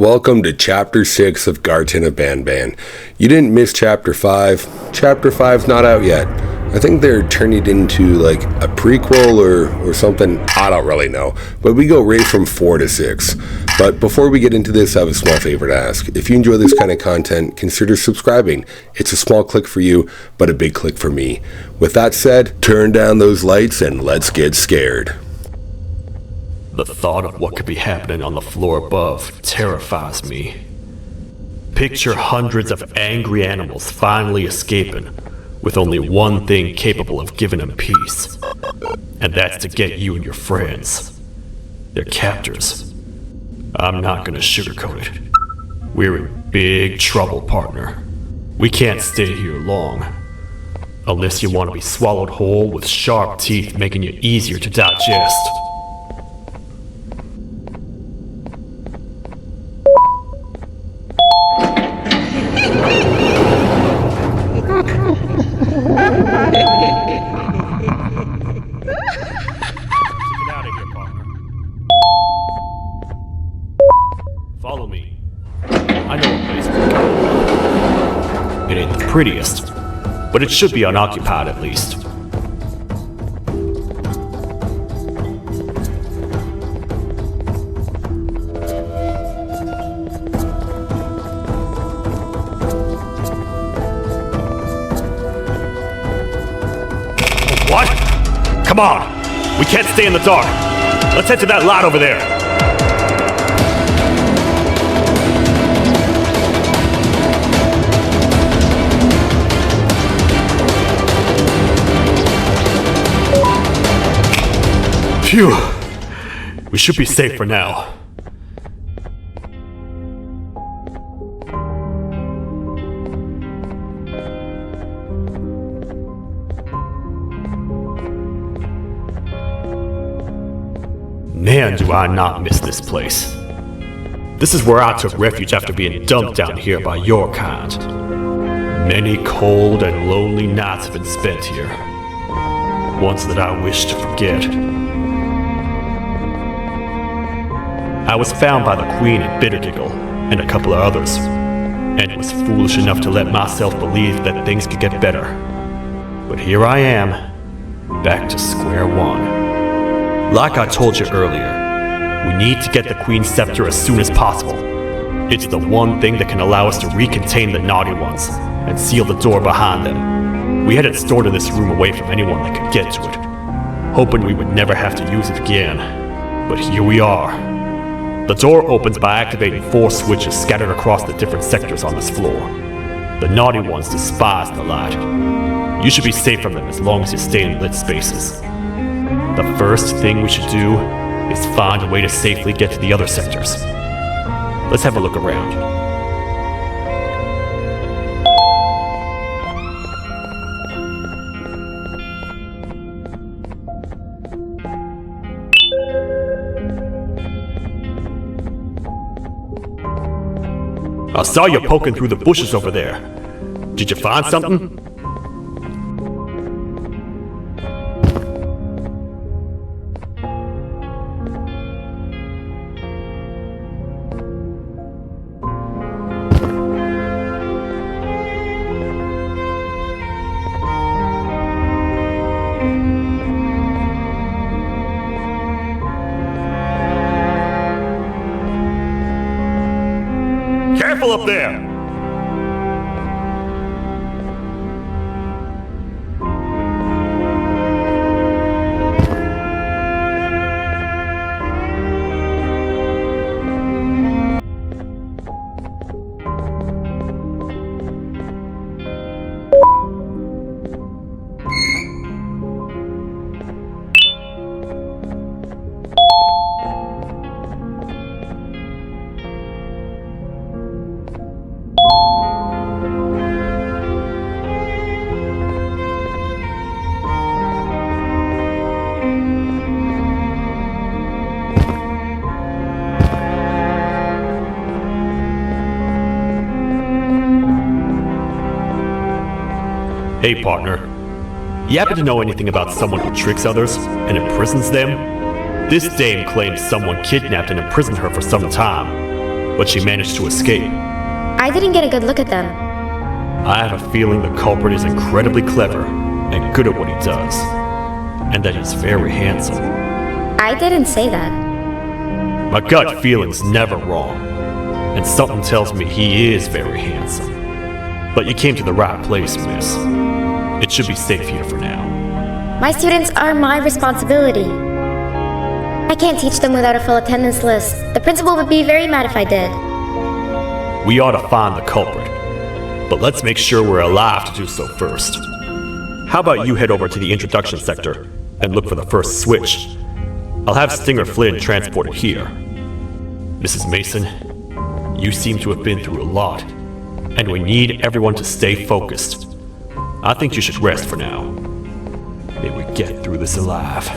Welcome to Chapter 6 of Garten of Banban. You didn't miss Chapter 5. Chapter 5's not out yet. I think they're turning it into like a prequel or something. I don't really know. But we go right from 4 to 6. But before we get into this, I have a small favor to ask. If you enjoy this kind of content, consider subscribing. It's a small click for you, but a big click for me. With that said, turn down those lights and let's get scared. The thought of what could be happening on the floor above terrifies me. Picture hundreds of angry animals finally escaping, with only one thing capable of giving them peace. And that's to get you and your friends. They're captors. I'm not gonna sugarcoat it. We're in big trouble, partner. We can't stay here long. Unless you want to be swallowed whole with sharp teeth making you easier to digest. Follow me. I know a place to go. It ain't the prettiest, but it should be unoccupied at least. What? Come on! We can't stay in the dark! Let's head to that lot over there! Phew! We should be safe for now. Man, do I not miss this place. This is where I took refuge after being dumped down here by your kind. Many cold and lonely nights have been spent here. Ones that I wish to forget. I was found by the Queen at Bitterdiggle and a couple of others, and was foolish enough to let myself believe that things could get better. But here I am, back to square one. Like I told you earlier, we need to get the Queen's scepter as soon as possible. It's the one thing that can allow us to recontain the naughty ones and seal the door behind them. We had it stored in this room away from anyone that could get to it, hoping we would never have to use it again. But here we are. The door opens by activating 4 switches scattered across the different sectors on this floor. The naughty ones despise the light. You should be safe from them as long as you stay in lit spaces. The first thing we should do is find a way to safely get to the other sectors. Let's have a look around. I saw you poking through the bushes over there. Did you find something? Careful up there! Hey partner, you happen to know anything about someone who tricks others and imprisons them? This dame claims someone kidnapped and imprisoned her for some time. but she managed to escape. I didn't get a good look at them. I have a feeling the culprit is incredibly clever and good at what he does, and that he's very handsome. I didn't say that. My gut feeling's never wrong, and something tells me he is very handsome. But you came to the right place, miss. It should be safe here for now. My students are my responsibility. I can't teach them without a full attendance list. The principal would be very mad if I did. We ought to find the culprit, but let's make sure we're alive to do so first. How about you head over to the introduction sector and look for the first switch? I'll have Stinger Flynn transported here. Mrs. Mason, you seem to have been through a lot, and we need everyone to stay focused. I think you should rest for now. May we get through this alive.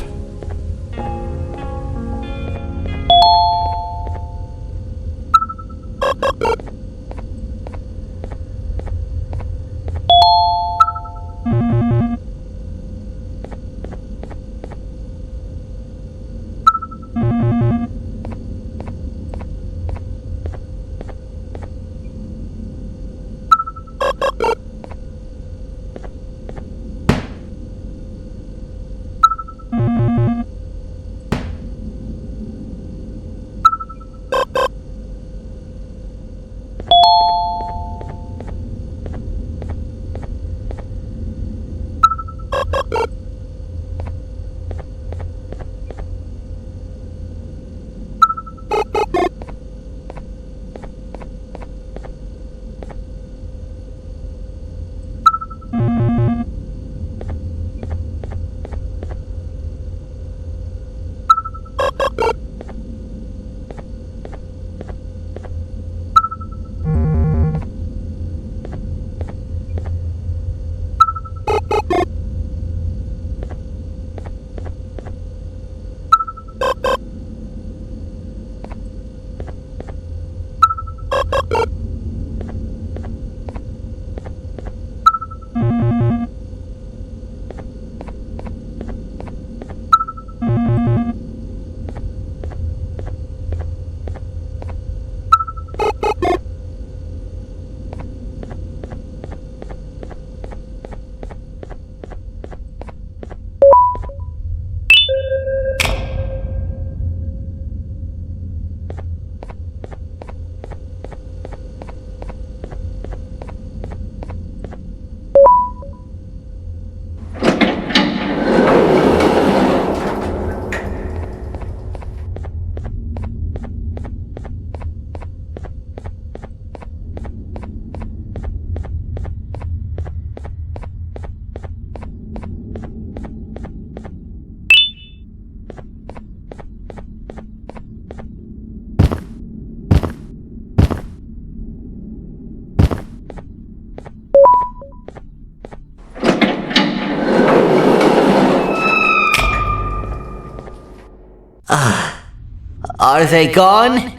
Are they gone?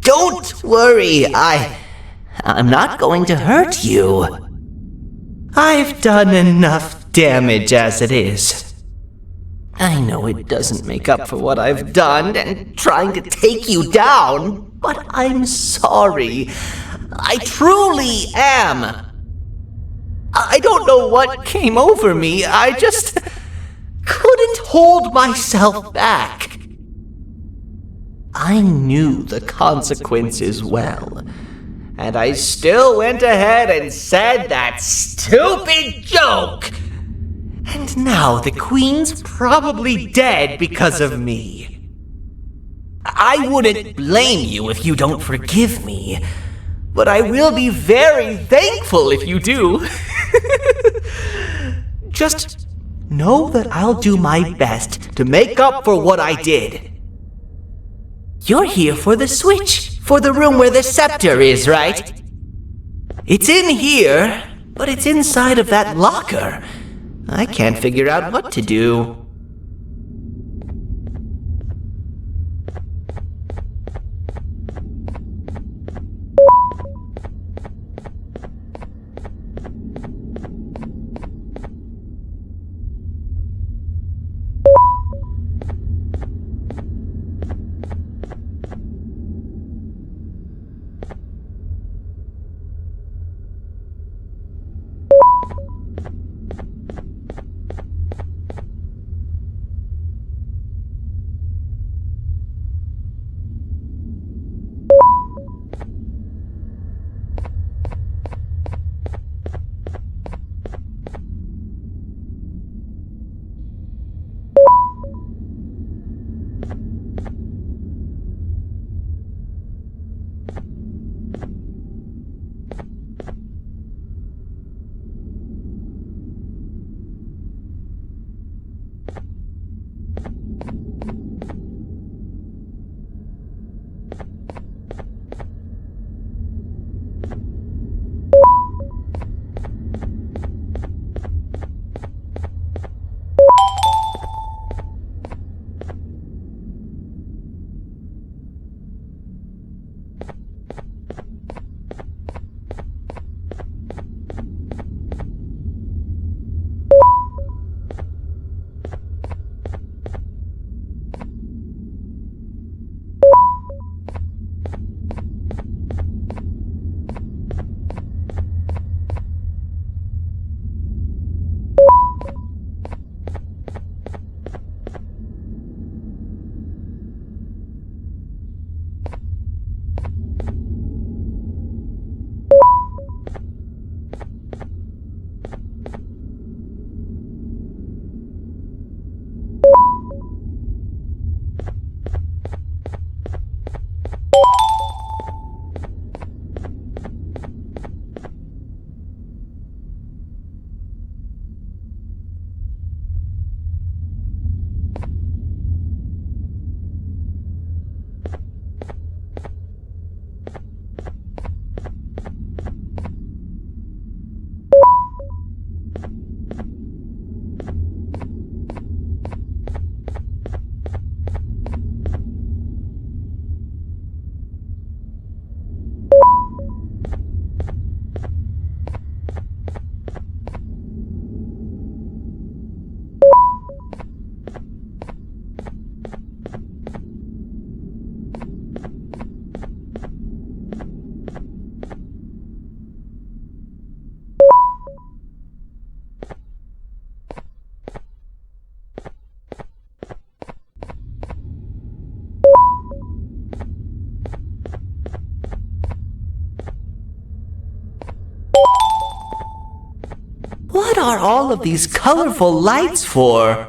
Don't worry, I'm not going to hurt you. I've done enough damage as it is. I know it doesn't make up for what I've done and trying to take you down, but I'm sorry. I truly am. I don't know what came over me. I just couldn't hold myself back. I knew the consequences well, and I still went ahead and said that stupid joke. And now the Queen's probably dead because of me. I wouldn't blame you if you don't forgive me, but I will be very thankful if you do. Just know that I'll do my best to make up for what I did. You're here for the switch, for the room where the scepter is, right? It's in here, but it's inside of that locker. I can't figure out what to do. What are all of these colorful lights for?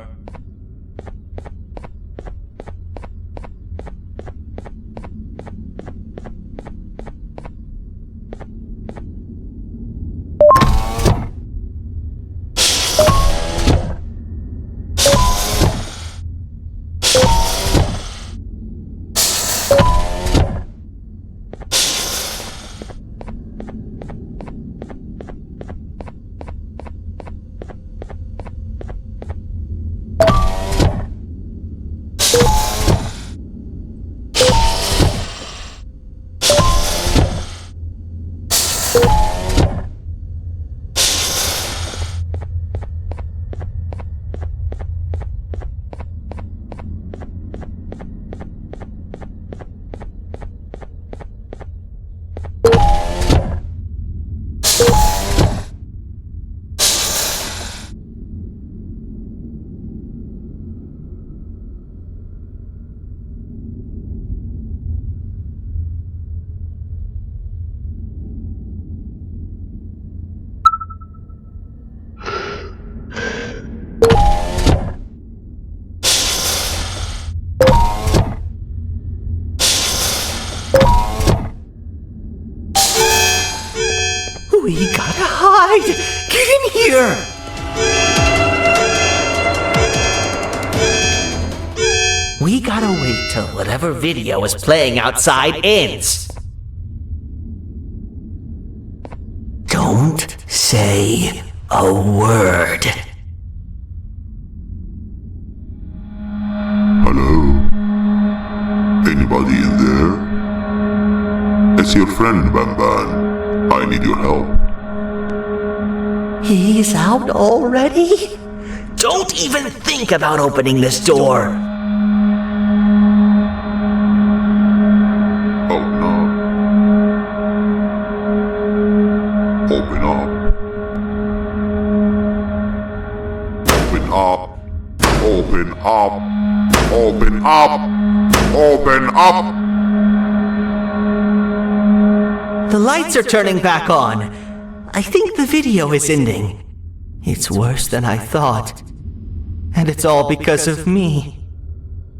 We gotta hide! Get in here! We gotta wait till whatever video is playing outside ends. Don't say a word. Hello? Anybody in there? It's your friend Banban. I need your help. He's out already? Don't even think about opening this door. Oh no. Open up. Open up. Open up. Open up. Open up. The lights are turning back on. I think the video is ending. It's worse than I thought. And it's all because of me.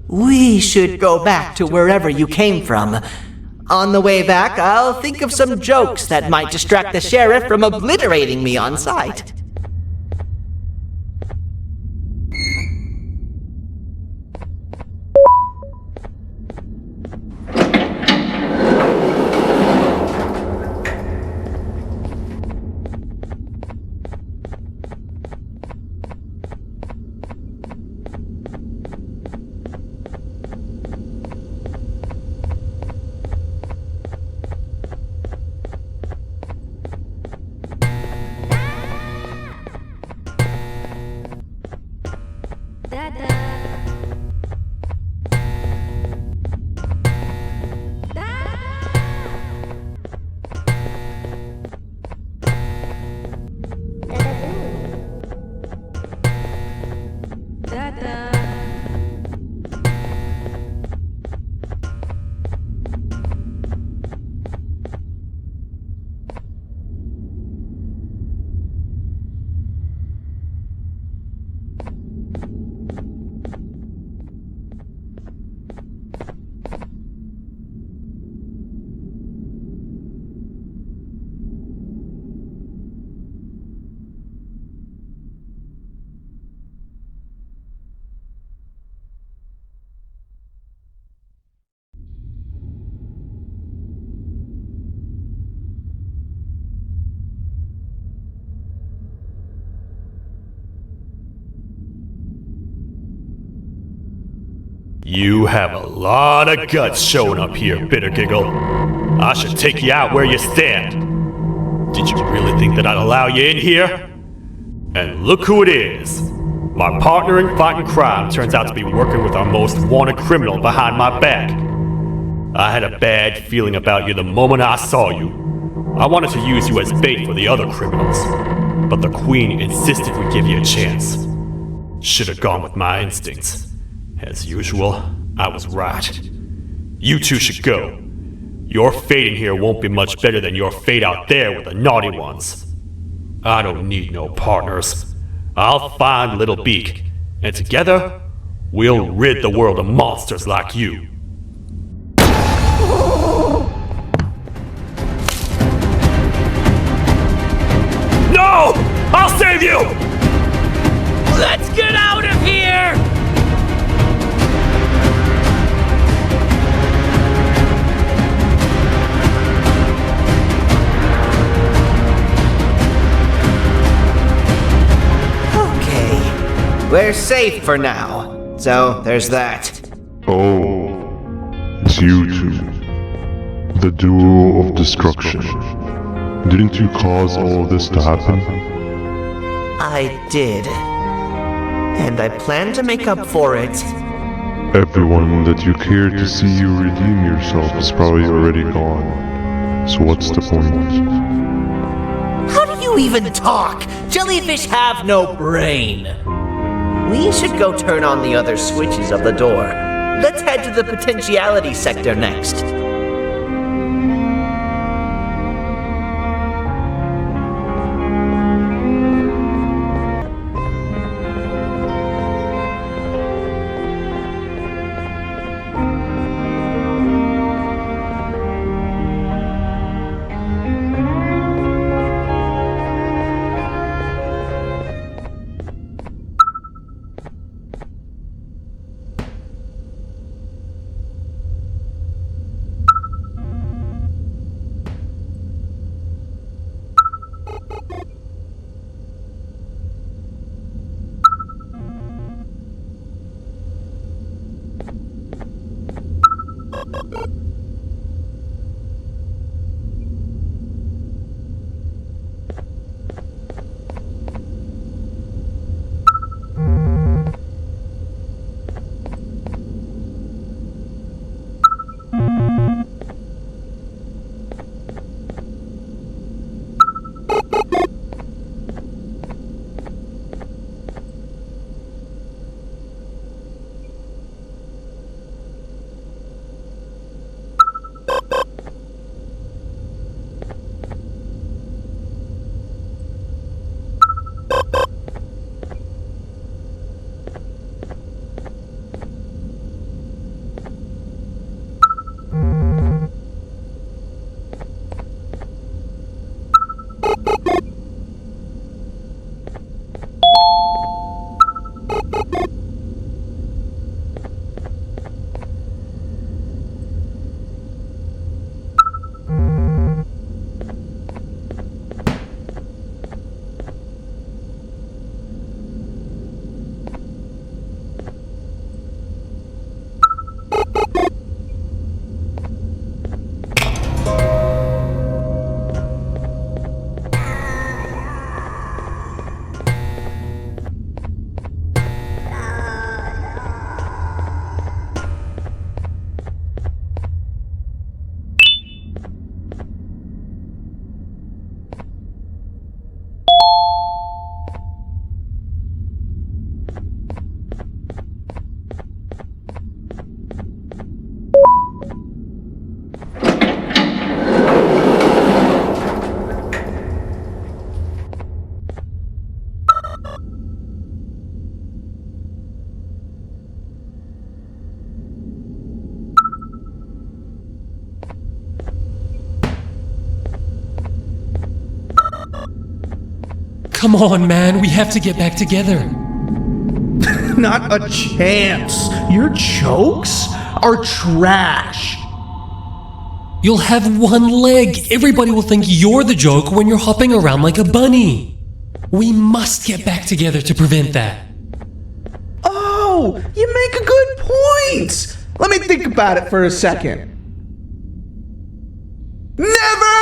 We should go back to wherever you came from. On the way back, I'll think of some jokes that might distract the sheriff from obliterating me on sight. You have a lot of guts showing up here, Bitter Giggle. I should take you out where you stand. Did you really think that I'd allow you in here? And look who it is. My partner in fighting crime turns out to be working with our most wanted criminal behind my back. I had a bad feeling about you the moment I saw you. I wanted to use you as bait for the other criminals, but the Queen insisted we give you a chance. Should have gone with my instincts. As usual, I was right. You two should go. Your fate in here won't be much better than your fate out there with the naughty ones. I don't need no partners. I'll find Little Beak, and together, we'll rid the world of monsters like you. No! I'll save you! Let's get out of here! Okay, we're safe for now. So, there's that. Oh, it's you two. The duo of destruction. Didn't you cause all of this to happen? I did. And I plan to make up for it. Everyone that you cared to see you redeem yourself is probably already gone. So what's the point? How do you even talk? Jellyfish have no brain. We should go turn on the other switches of the door. Let's head to the potentiality sector next. Come on, man, we have to get back together. Not a chance. Your jokes are trash. You'll have one leg. Everybody will think you're the joke when you're hopping around like a bunny. We must get back together to prevent that. Oh, you make a good point. Let me think about it for a second. Never!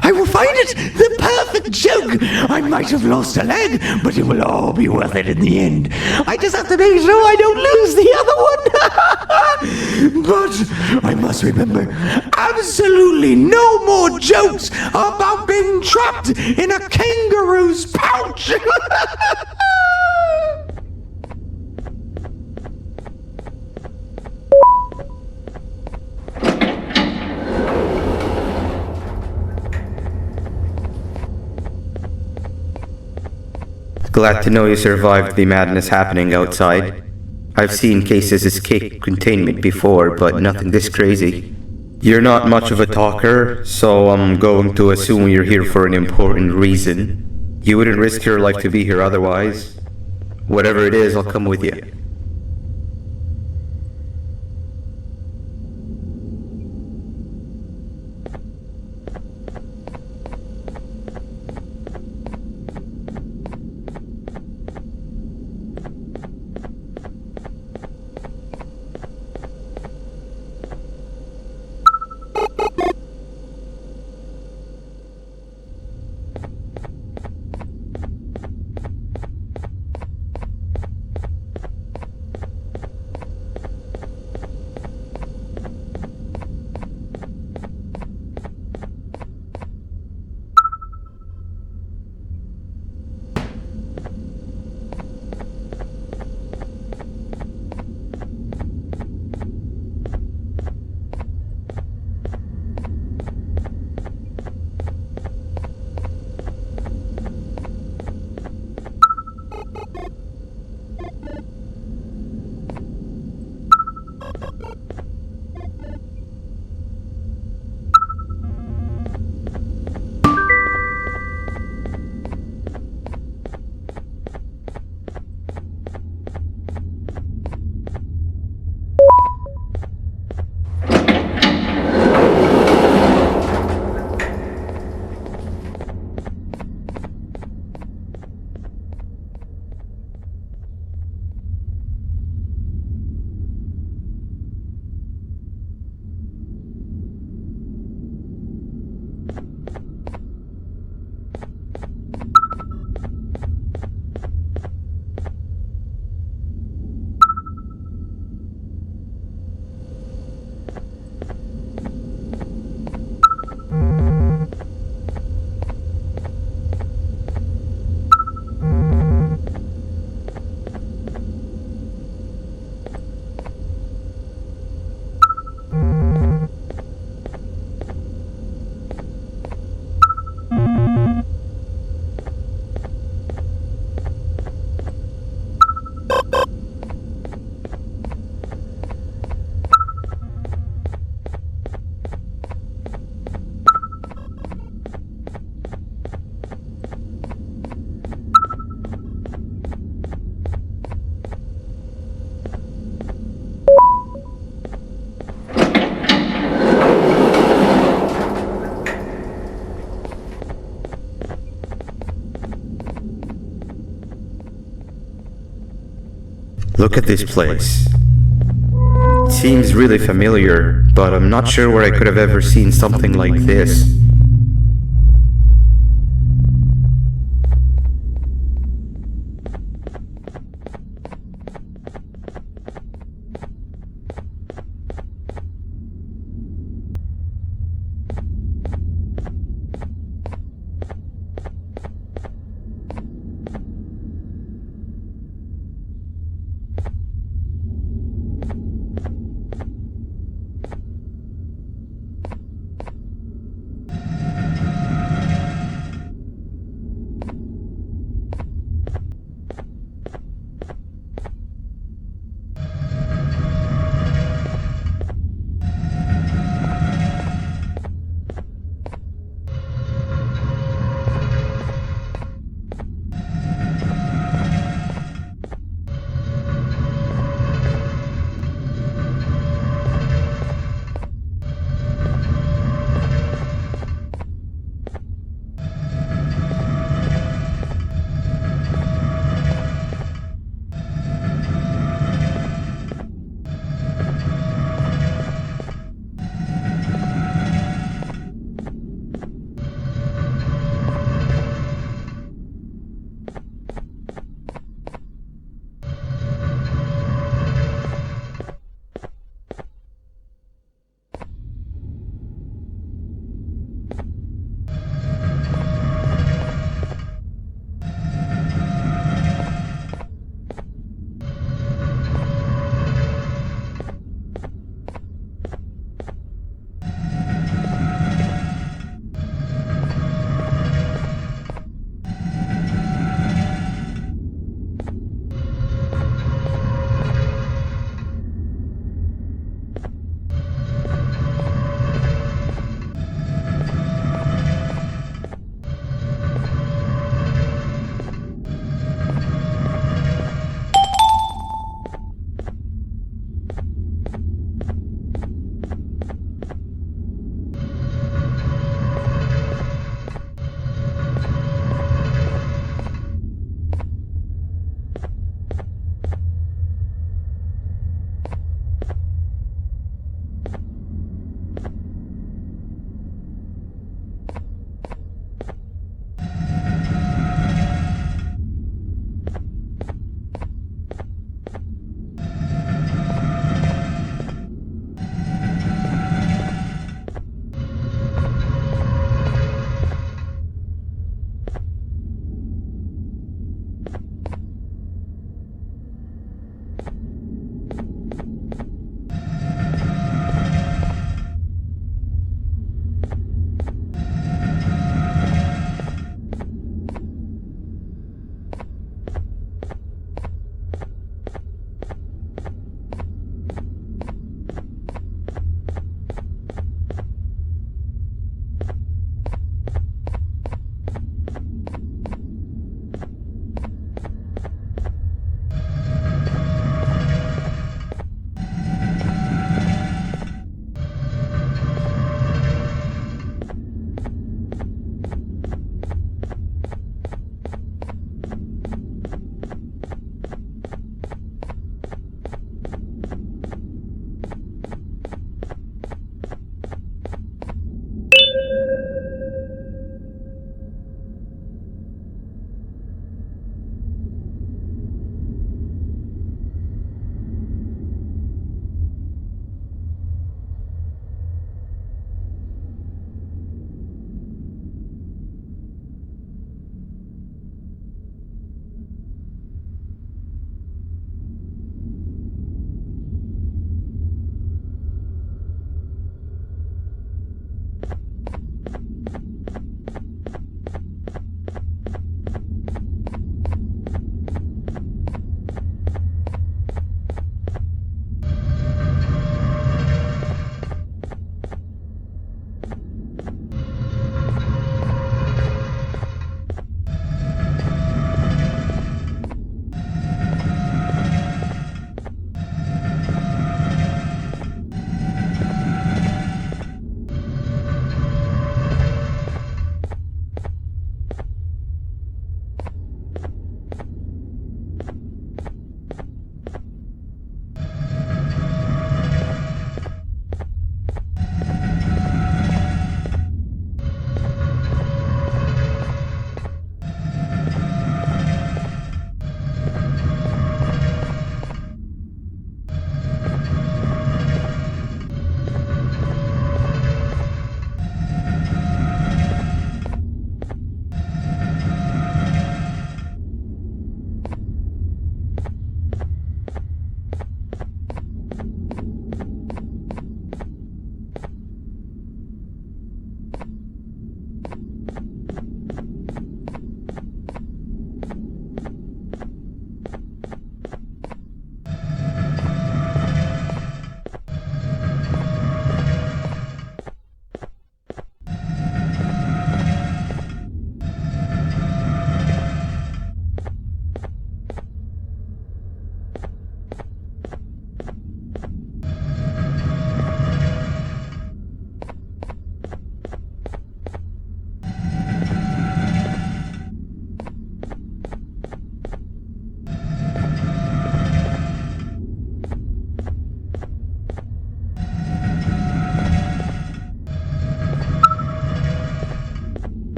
I will find it! The perfect joke! I might have lost a leg, but it will all be worth it in the end. I just have to make sure I don't lose the other one! But I must remember, absolutely no more jokes about being trapped in a kangaroo's pouch! Glad to know you survived the madness happening outside. I've seen cases escape containment before, but nothing this crazy. You're not much of a talker, so I'm going to assume you're here for an important reason. You wouldn't risk your life to be here otherwise. Whatever it is, I'll come with you. Look at this place. It seems really familiar, but I'm not sure where I could have ever seen something like this.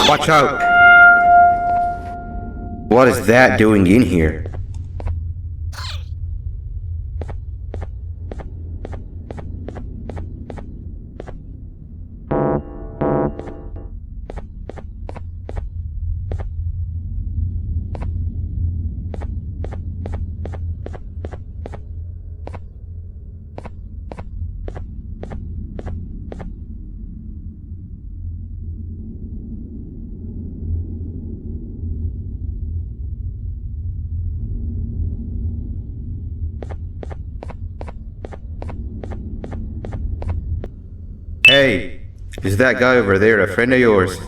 Watch out! What is that doing in here? Hey, is that guy over there a friend of yours?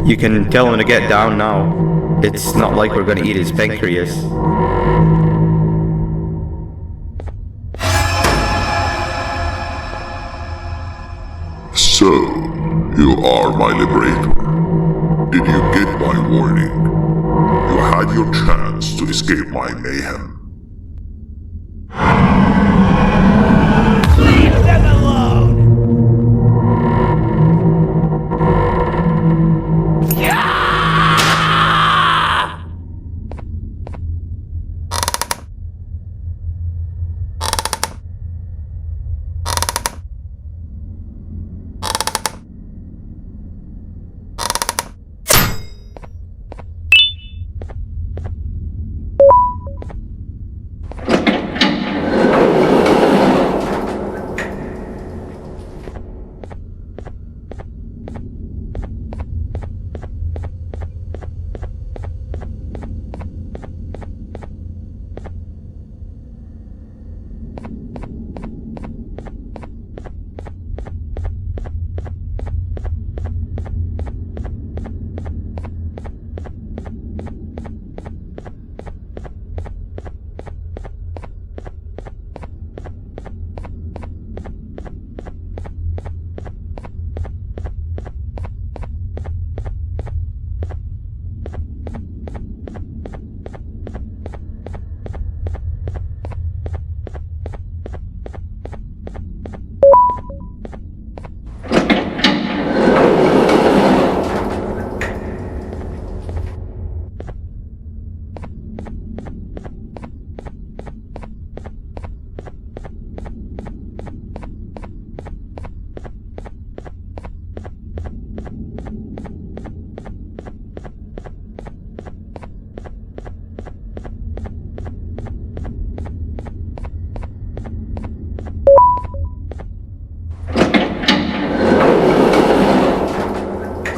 You can tell him to get down now. It's not like we're gonna eat his pancreas. So, you are my liberator. Did you get my warning? You had your chance to escape my mayhem. Leave them alone!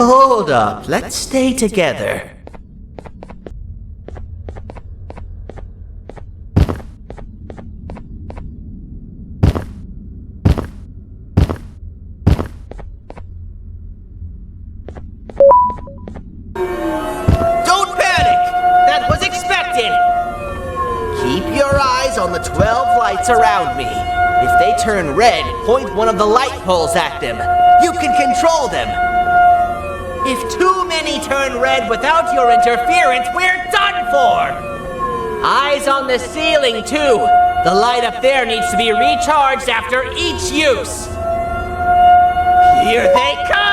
Hold up, let's stay together. Don't panic! That was expected! Keep your eyes on the 12 lights around me. If they turn red, point one of the light poles at them. You can control them. If too many turn red without your interference, we're done for! Eyes on the ceiling, too. The light up there needs to be recharged after each use. Here they come!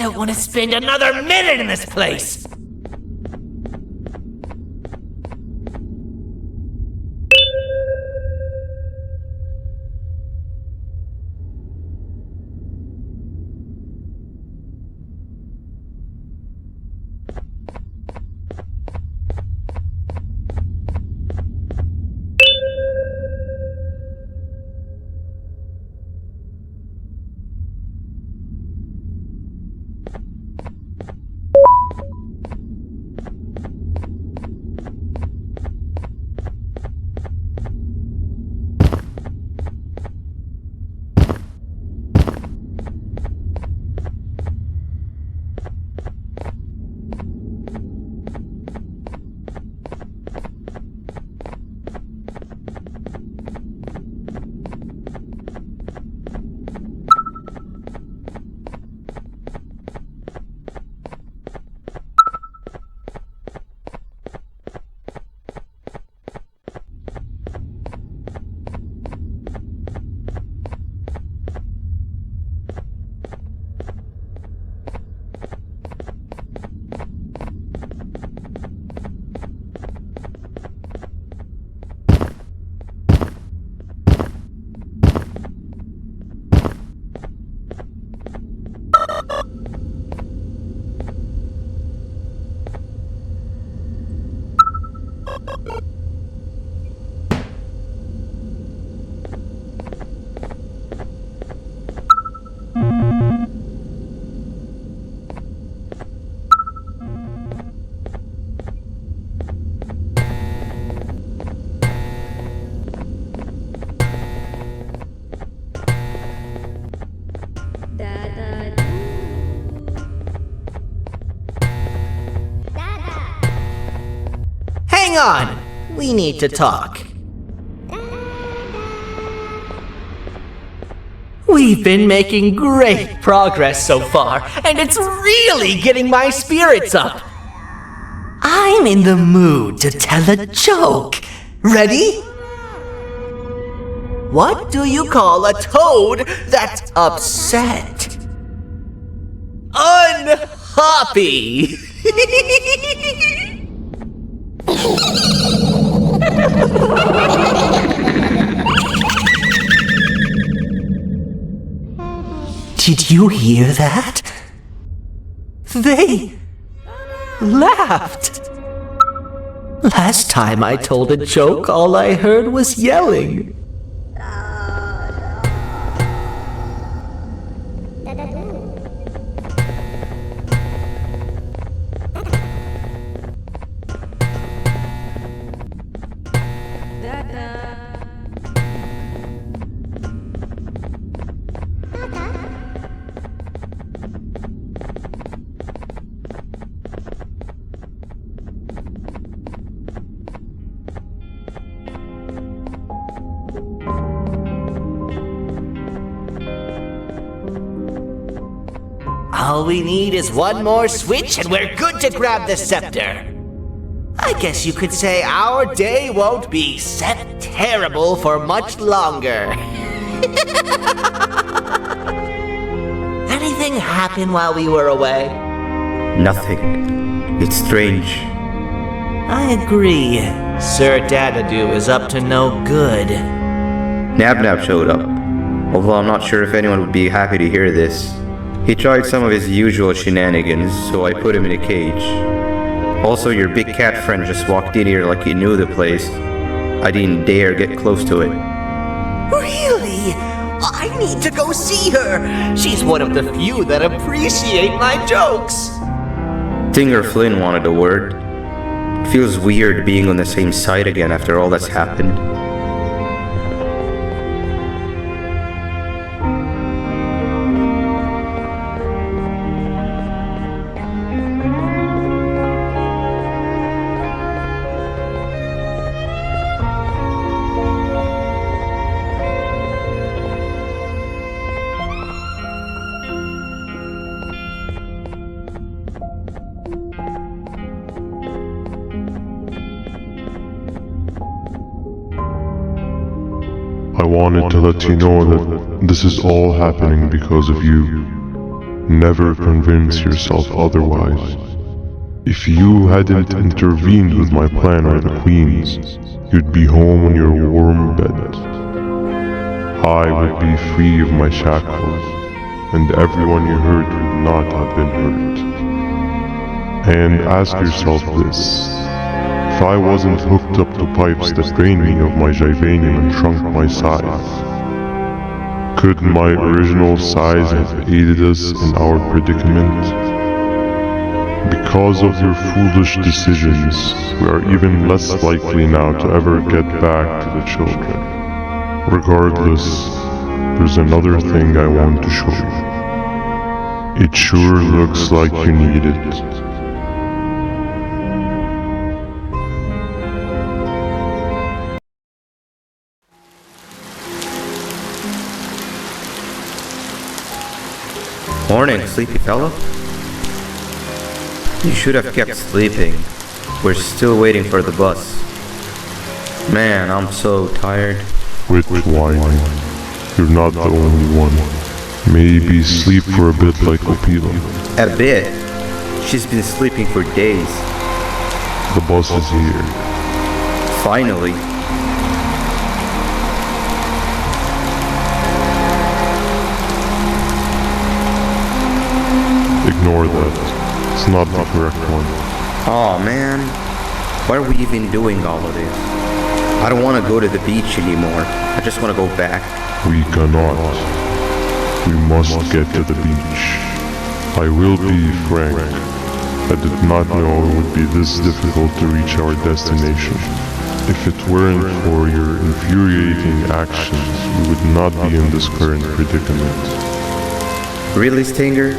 don't want to spend another minute in this place! Hang on! We need to talk. We've been making great progress so far, and it's really getting my spirits up. I'm in the mood to tell a joke. Ready? What do you call a toad that's upset? Unhappy! Did you hear that? They laughed. Last time I told a joke, all I heard was yelling. All we need is one more switch and we're good to grab the scepter. I guess you could say our day won't be terrible for much longer. Anything happen while we were away? Nothing. It's strange. I agree. Sir Dadadoo is up to no good. Nab showed up, although I'm not sure if anyone would be happy to hear this. He tried some of his usual shenanigans, so I put him in a cage. Also, your big cat friend just walked in here like he knew the place. I didn't dare get close to it. Really? I need to go see her. She's one of the few that appreciate my jokes. Dinger Flynn wanted a word. It feels weird being on the same side again after all that's happened. I wanted to let you know that this is all happening because of you. Never convince yourself otherwise. If you hadn't intervened with my plan or the Queen's, you'd be home on your warm bed. I would be free of my shackles, and everyone you hurt would not have been hurt. And ask yourself this: if I wasn't hooked up to pipes that drained me of my Jivanium and shrunk my size, could my original size have aided us in our predicament? Because of your foolish decisions, we are even less likely now to ever get back to the children. Regardless, there's another thing I want to show you. It sure looks like you need it. Morning, sleepy fellow. You should have kept sleeping. We're still waiting for the bus. Man, I'm so tired. Quit whining. You're not the only one. Maybe sleep for a bit like Opila. A bit? She's been sleeping for days. The bus is here. Finally. Ignore that. It's not the correct one. Aw, man. Why are we even doing all of this? I don't want to go to the beach anymore. I just want to go back. We cannot. We must get to the beach. I will be frank. I did not know it would be this difficult to reach our destination. If it weren't for your infuriating actions, we would not be in this current predicament. Really, Stinger?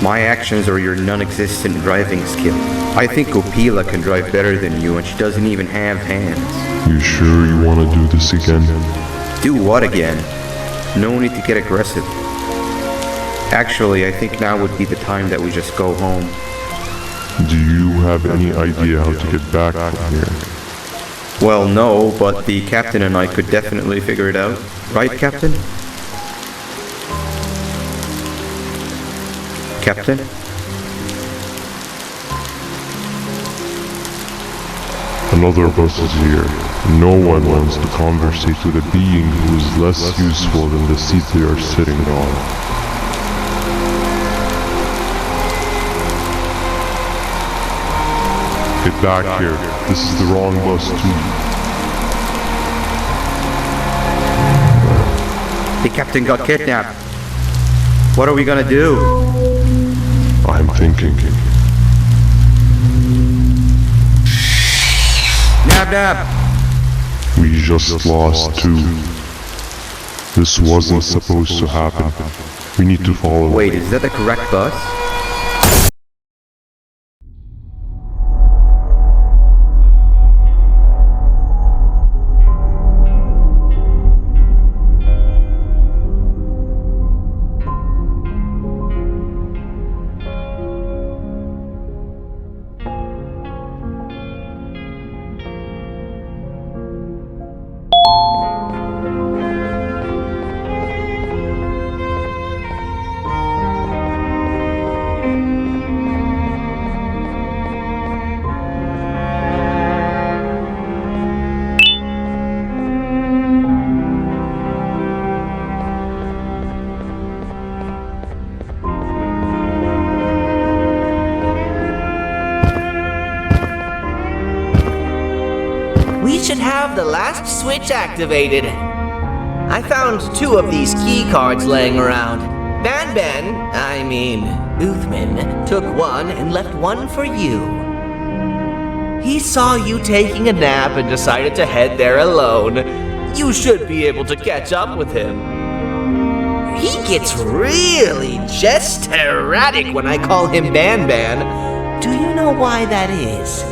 My actions are your non-existent driving skill. I think Opila can drive better than you, and she doesn't even have hands. You sure you want to do this again? Do what again? No need to get aggressive. Actually, I think now would be the time that we just go home. Do you have any idea how to get back from here? Well, no, but the captain and I could definitely figure it out. Right, Captain? Captain? Another bus is here. No one wants to conversate with a being who is less useful than the seat they are sitting on. Get back here. This is the wrong bus too. The captain got kidnapped. What are we gonna do? I'm thinking. Nab Nab! We just lost two. This wasn't supposed to happen. We need to follow. Wait, is that the correct bus? We should have the last switch activated. I found 2 of these key cards laying around. Uthman, took one and left one for you. He saw you taking a nap and decided to head there alone. You should be able to catch up with him. He gets really just erratic when I call him Banban. Do you know why that is?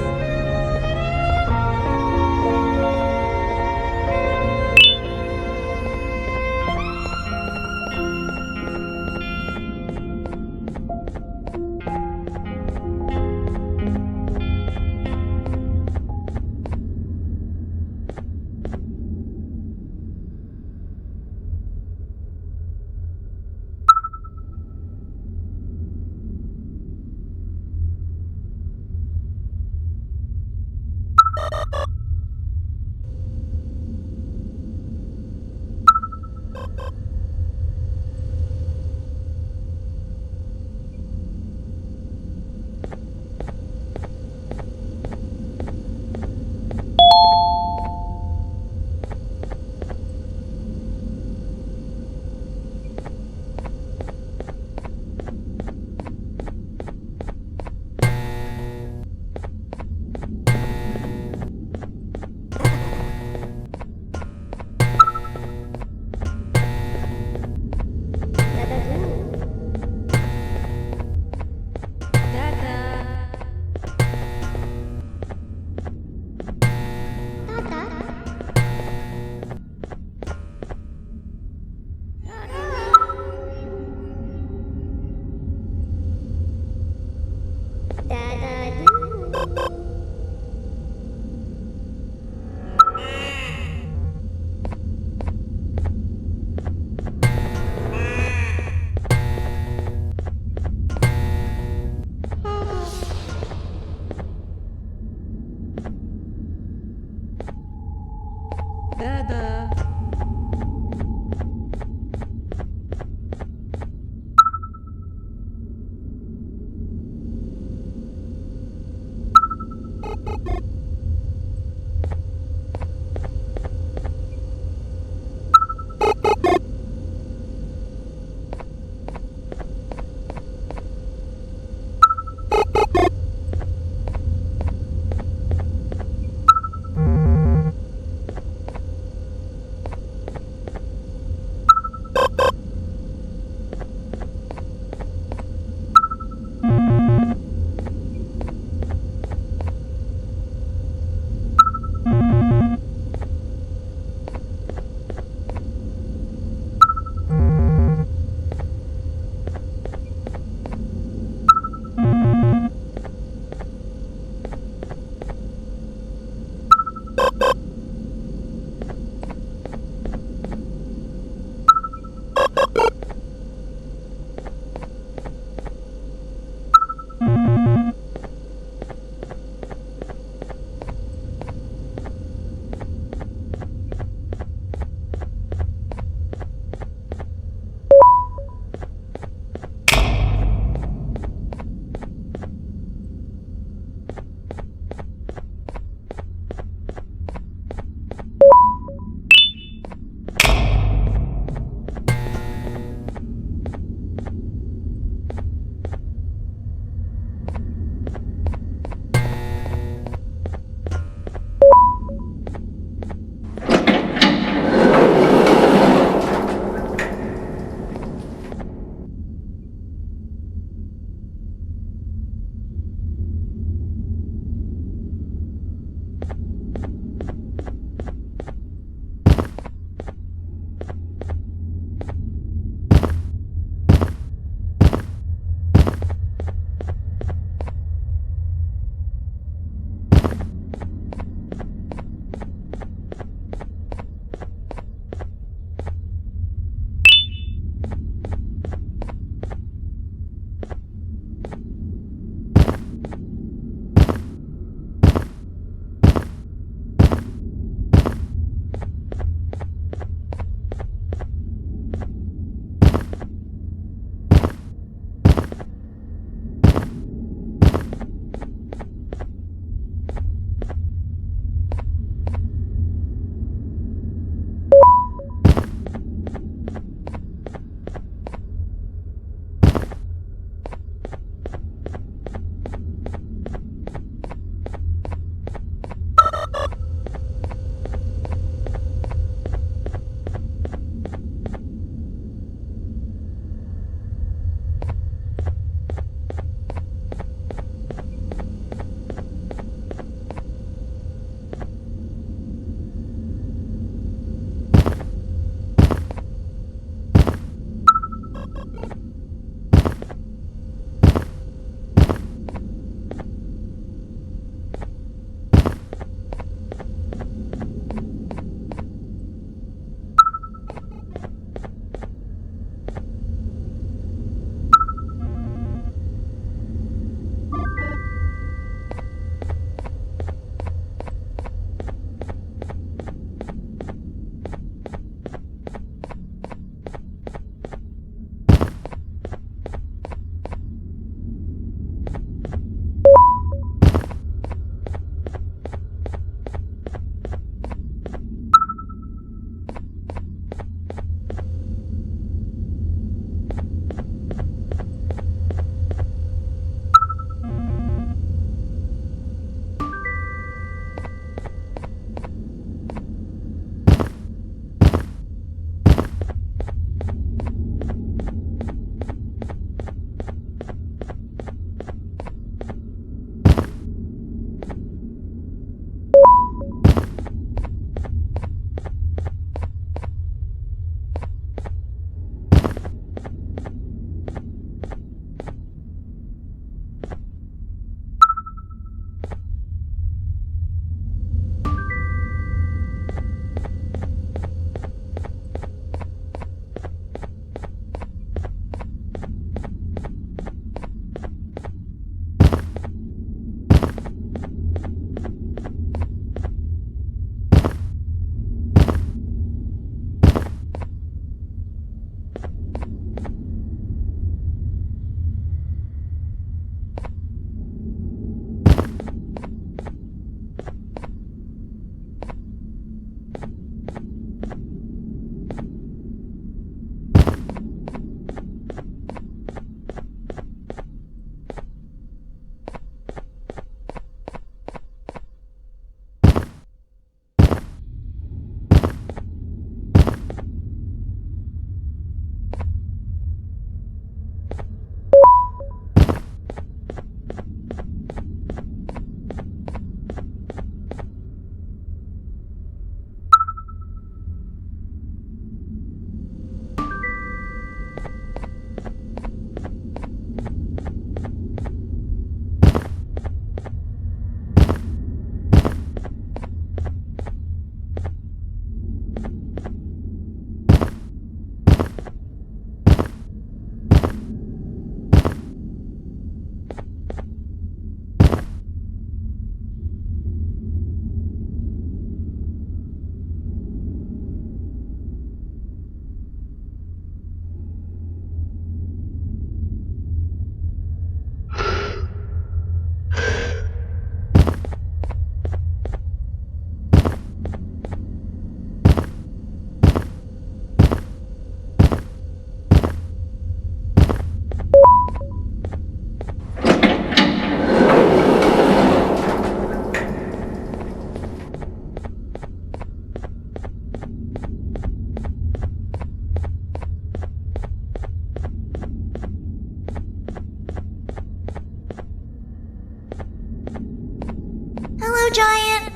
giant.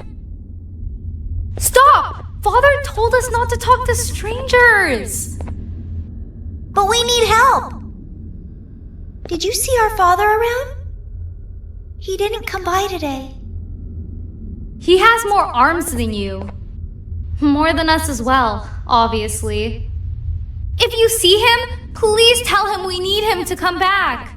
Stop! Father told us not to talk to strangers! But we need help. Did you see our father around? He didn't come by today. He has more arms than you. More than us as well, obviously. If you see him, please tell him we need him to come back.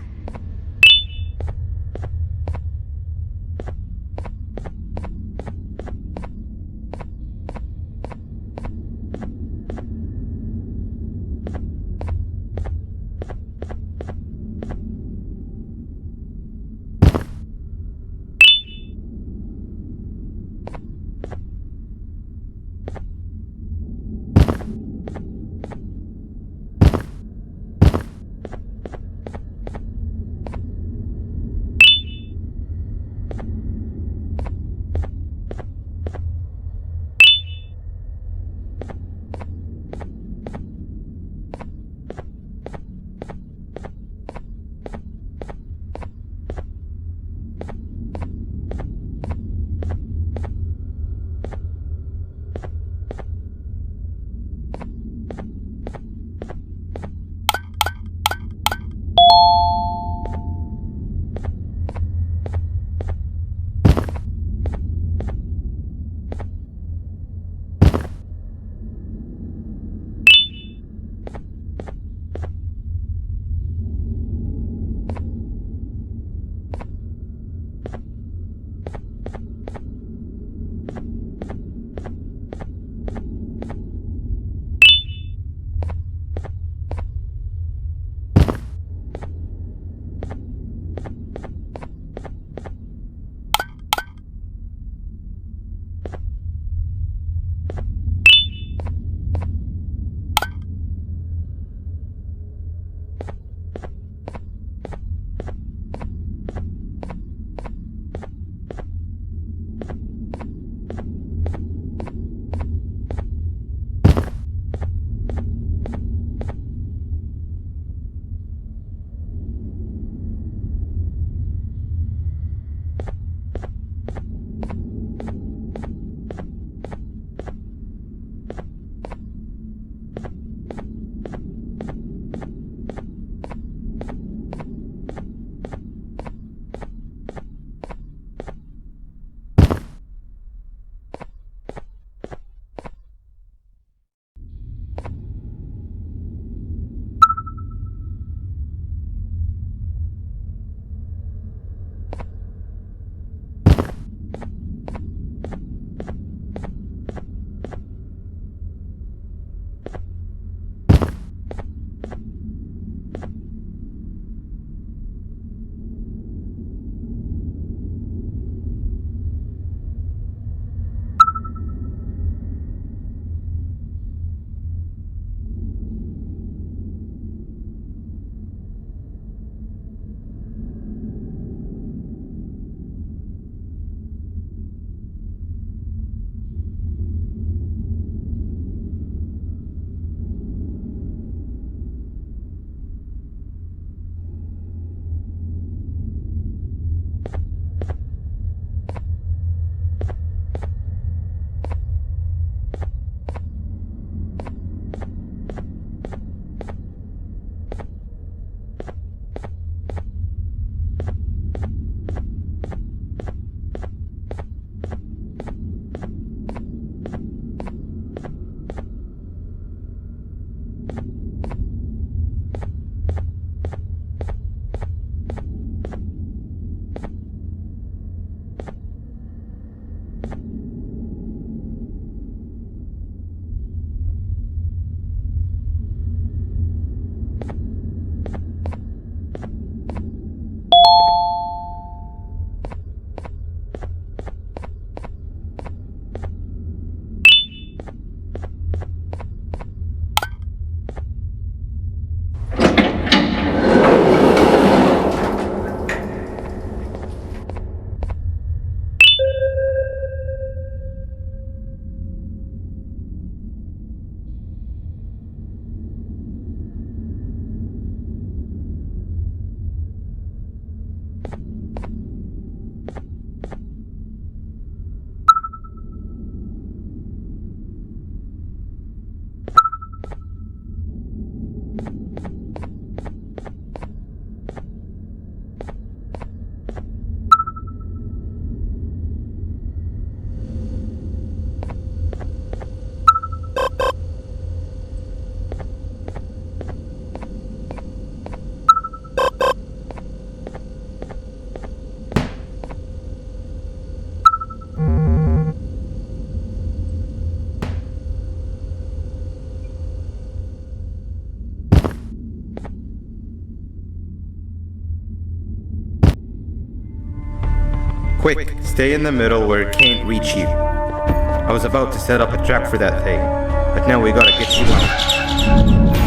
Quick, stay in the middle where it can't reach you. I was about to set up a trap for that thing, but now we gotta get you out.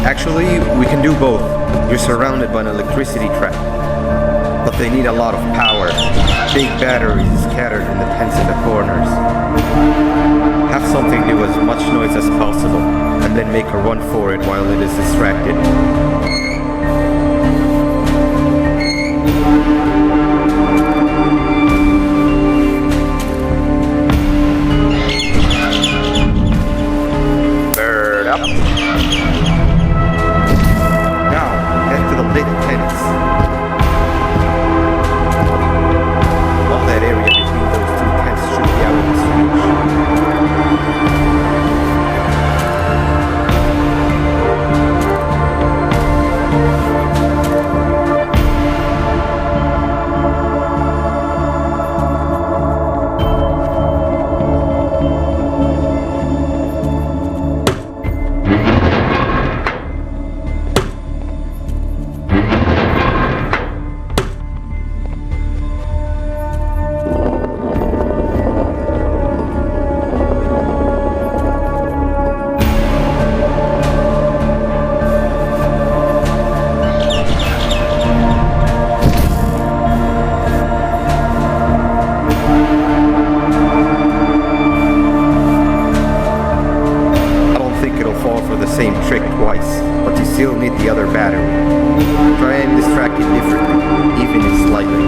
Actually, we can do both. You're surrounded by an electricity trap, but they need a lot of power. Big batteries scattered in the tents in the corners. Have something do as much noise as possible, and then make a run for it while it is distracted. Bird up. Now, head to the lit tents. All that area between those two tents should be out of its same trick twice, but you still need the other battery. Try and distract it differently, even if slightly.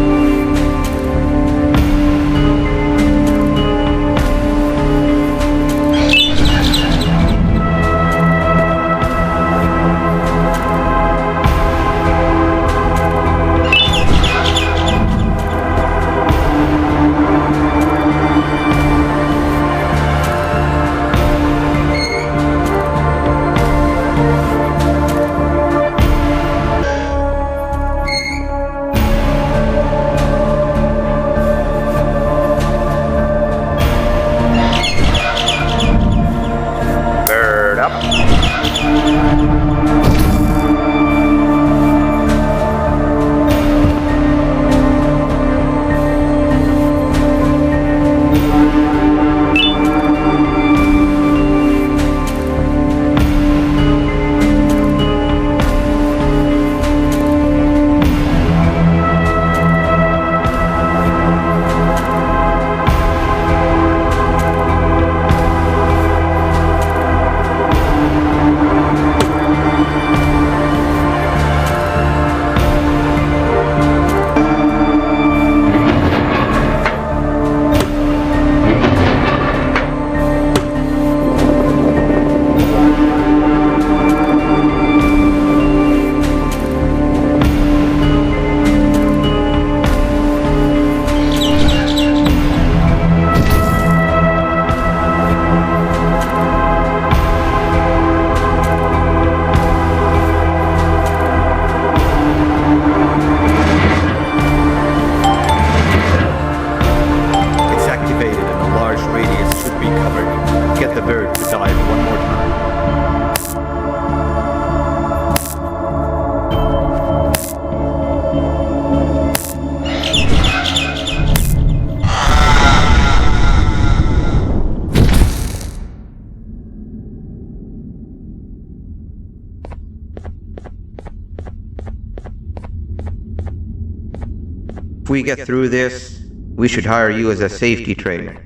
If we get through this, we should hire you as a safety trainer.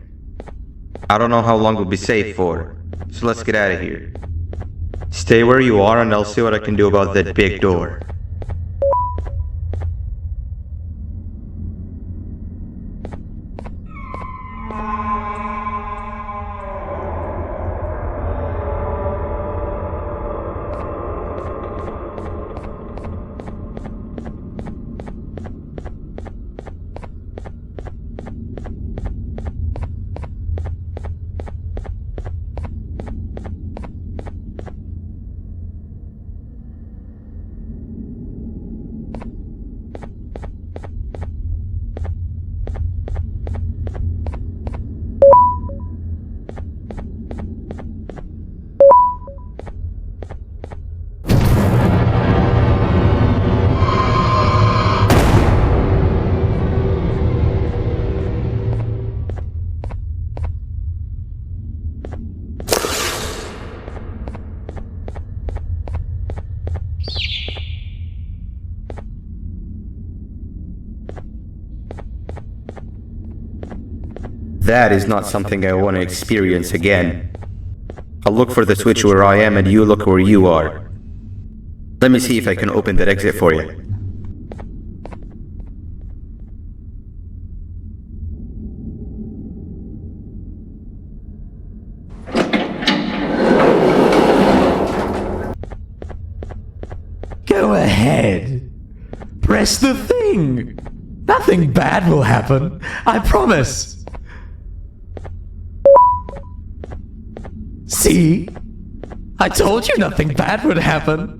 I don't know how long we'll be safe for, so let's get out of here. Stay where you are and I'll see what I can do about that big door. That is not something I want to experience again. I'll look for the switch where I am and you look where you are. Let me see if I can open that exit for you. Go ahead. Press the thing. Nothing bad will happen. I promise. See? I told you nothing bad would happen.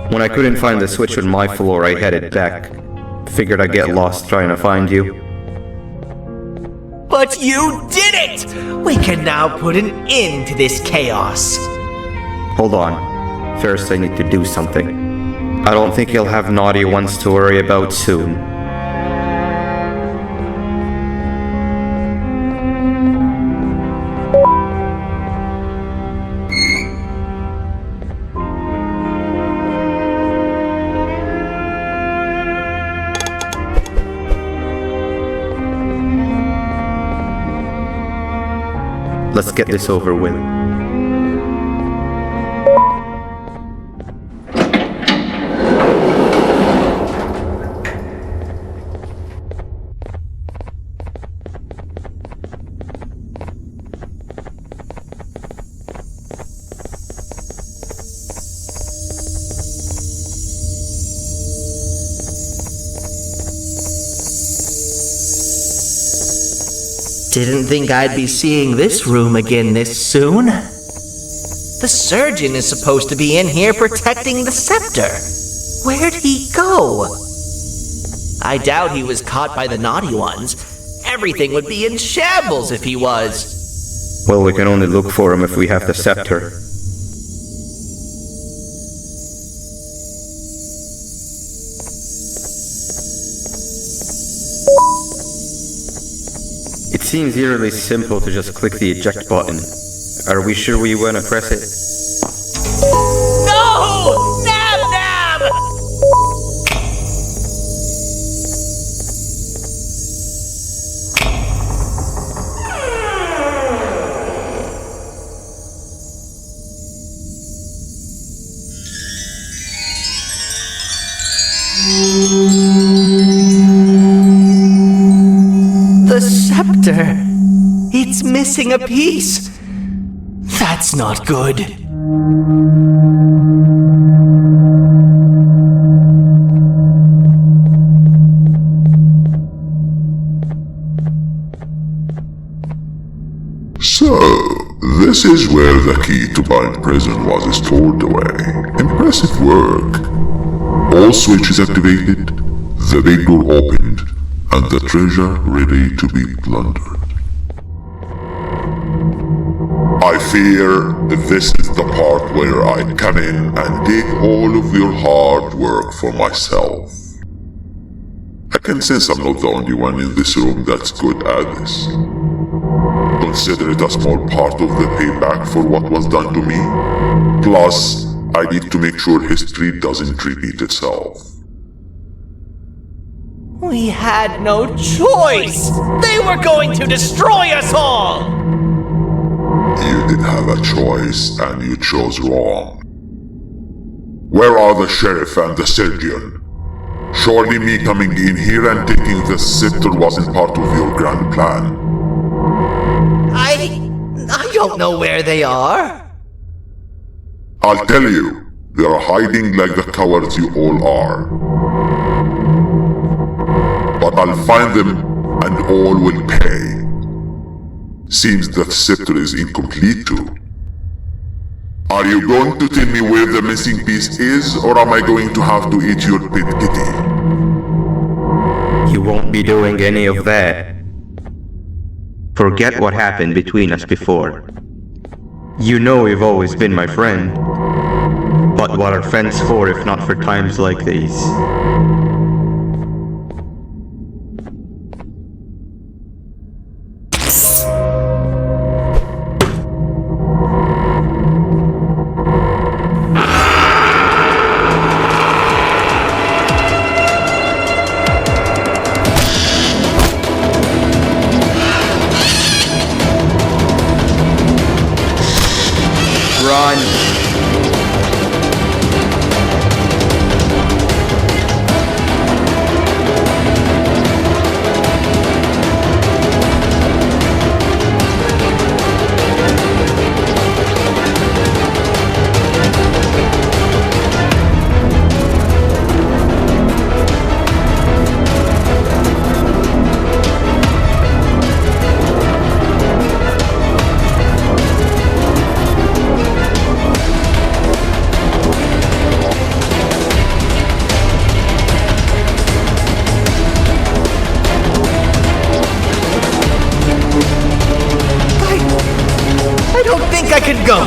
When I couldn't find the switch on my floor, I headed back. Figured I'd get lost trying to find you. But you did it! We can now put an end to this chaos. Hold on. First, I need to do something. I don't think you'll have naughty ones to worry about soon. Let's get this over with. Didn't think I'd be seeing this room again this soon. The surgeon is supposed to be in here protecting the scepter. Where'd he go? I doubt he was caught by the naughty ones. Everything would be in shambles if he was. Well, we can only look for him if we have the scepter. It seems eerily simple to just click the eject button. Are we sure we want to press it? No! Nab Nab! The scepter. It's missing a piece. That's not good. So, this is where the key to Bind Prison was stored away. Impressive work. All switches activated, the big door opened, and the treasure ready to be plundered. I fear this is the part where I come in and take all of your hard work for myself. I can sense I'm not the only one in this room that's good at this. Consider it a small part of the payback for what was done to me. Plus, I need to make sure history doesn't repeat itself. We had no choice! They were going to destroy us all! You did have a choice, and you chose wrong. Where are the sheriff and the surgeon? Surely me coming in here and taking the scepter wasn't part of your grand plan. I don't know where they are. I'll tell you, they are hiding like the cowards you all are. But I'll find them, and all will pay. Seems that scepter is incomplete too. Are you going to tell me where the missing piece is, or am I going to have to eat your pet kitty? You won't be doing any of that. Forget what happened between us before. You know you've always been my friend. But what are friends for if not for times like these? Run! think I could go?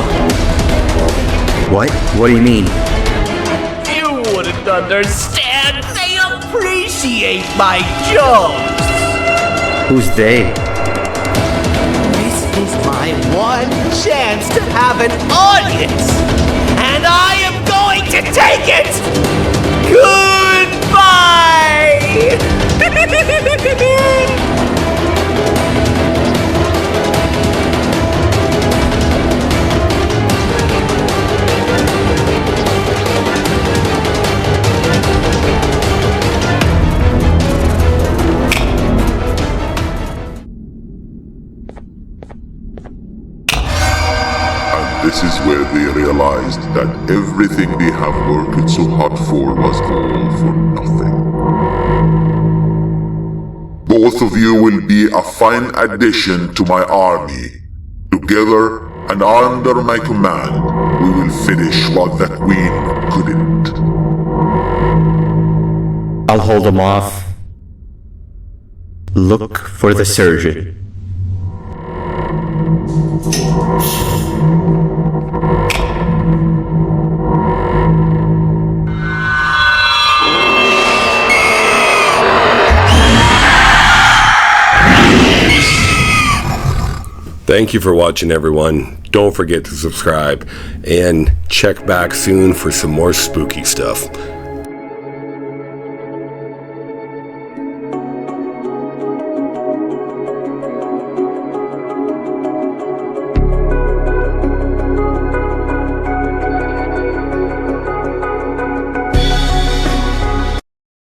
What? What do you mean? You wouldn't understand. They appreciate my jokes. Who's they? This is my one chance to have an audience, and I am going to take it. Goodbye. This is where they realized that everything they have worked so hard for was all for nothing. Both of you will be a fine addition to my army. Together and under my command, we will finish what the Queen couldn't. I'll hold them off. Look for the surgeon. Thank you for watching, everyone. Don't forget to subscribe and check back soon for some more spooky stuff.